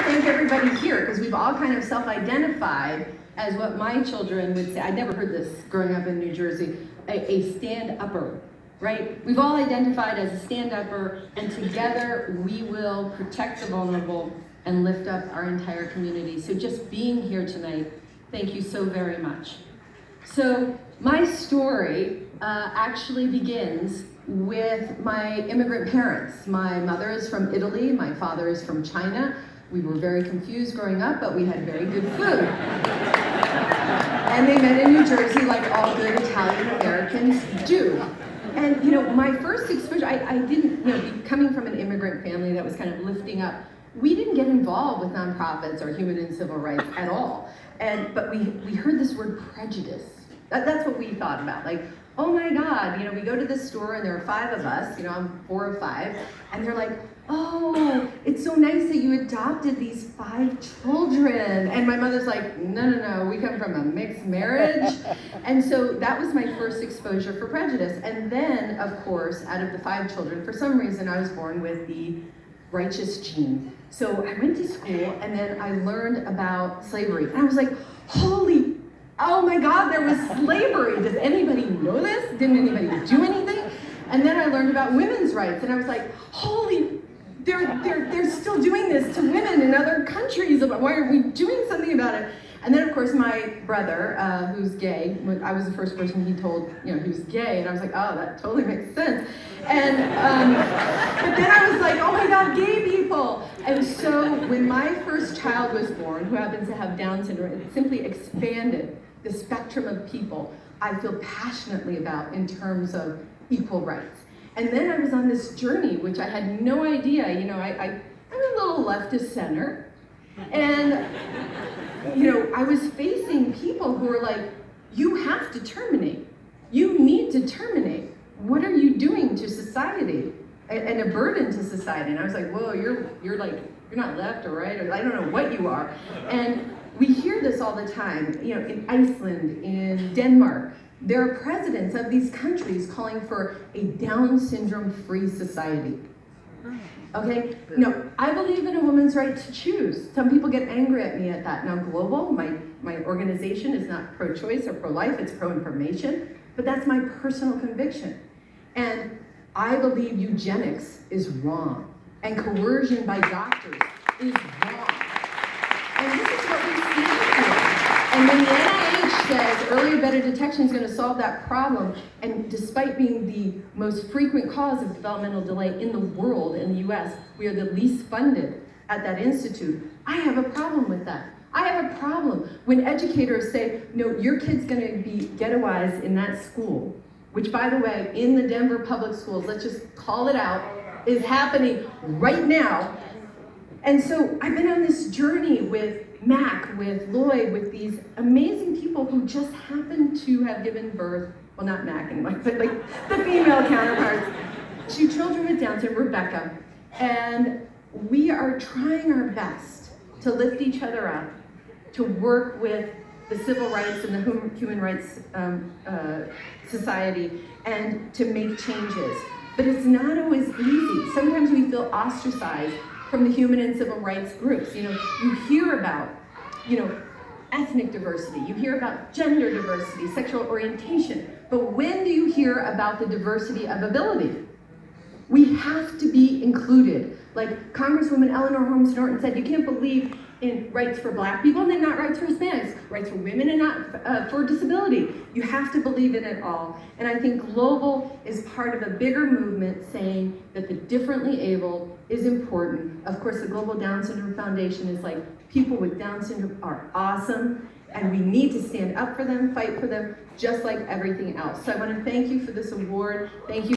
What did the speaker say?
thank everybody here, because we've all kind of self-identified as what my children would say. I never heard this growing up in New Jersey, a stand-upper, right? We've all identified as a stand-upper, and together we will protect the vulnerable and lift up our entire community. So just being here tonight, thank you so very much. So my story actually begins with my immigrant parents. My mother is from Italy, my father is from China. We were very confused growing up, but we had very good food. And they met in New Jersey like all good Italian Americans do. And you know, my first exposure, I didn't, coming from an immigrant family that was kind of lifting up, we didn't get involved with nonprofits or human and civil rights at all. But we heard this word prejudice. That's what we thought about. Like, oh my God, we go to this store and there are 5 of us, I'm 4 or 5, and they're like, oh, it's so nice that you adopted these 5 children. And my mother's like, no, we come from a mixed marriage. And so that was my first exposure for prejudice. And then, of course, out of the 5 children, for some reason I was born with the righteous gene. So I went to school and then I learned about slavery. And I was like, oh my God, there was slavery. Does anybody know this? Didn't anybody do anything? And then I learned about women's rights, and I was like, they're still doing this to women in other countries. Why aren't we doing something about it? And then of course my brother, who's gay, I was the first person he told, he was gay, and I was like, oh, that totally makes sense. And but then I was like, oh my God, gay people. And so when my first child was born, who happens to have Down syndrome, it simply expanded the spectrum of people I feel passionately about in terms of equal rights. And then I was on this journey, which I had no idea, I'm a little left of center. And, I was facing people who were like, you have to terminate. You need to terminate. What are you doing to society? And a burden to society. And I was like, whoa, you're not left or right, or I don't know what you are. And we hear this all the time, in Iceland, in Denmark. There are presidents of these countries calling for a Down syndrome-free society. Okay? No, I believe in a woman's right to choose. Some people get angry at me at that. Now, Global, my organization is not pro-choice or pro-life, it's pro-information, but that's my personal conviction. And I believe eugenics is wrong, and coercion by doctors is wrong. And this is what we stand for. And when the NIH says earlier better detection is going to solve that problem, and despite being the most frequent cause of developmental delay in the world, in the US, we are the least funded at that institute, I have a problem with that. I have a problem when educators say, no, your kid's going to be ghettoized in that school, which, by the way, in the Denver public schools, let's just call it out, is happening right now. And so I've been on this journey with Mac, with Lloyd, with these amazing people who just happen to have given birth, well, not Mac anymore, but like the female counterparts, to children with Down syndrome, Rebecca. And we are trying our best to lift each other up, to work with the civil rights and the human rights society, and to make changes. But it's not always easy. Sometimes we feel ostracized from the human and civil rights groups. You hear about, ethnic diversity, you hear about gender diversity, sexual orientation, but when do you hear about the diversity of ability? We have to be included. Like Congresswoman Eleanor Holmes Norton said, you can't believe in rights for Black people and then not rights for Hispanics, rights for women and not for disability. You have to believe in it all. And I think Global is part of a bigger movement saying that the differently able is important. Of course, the Global Down Syndrome Foundation is like, people with Down syndrome are awesome, and we need to stand up for them, fight for them, just like everything else. So I want to thank you for this award. Thank you.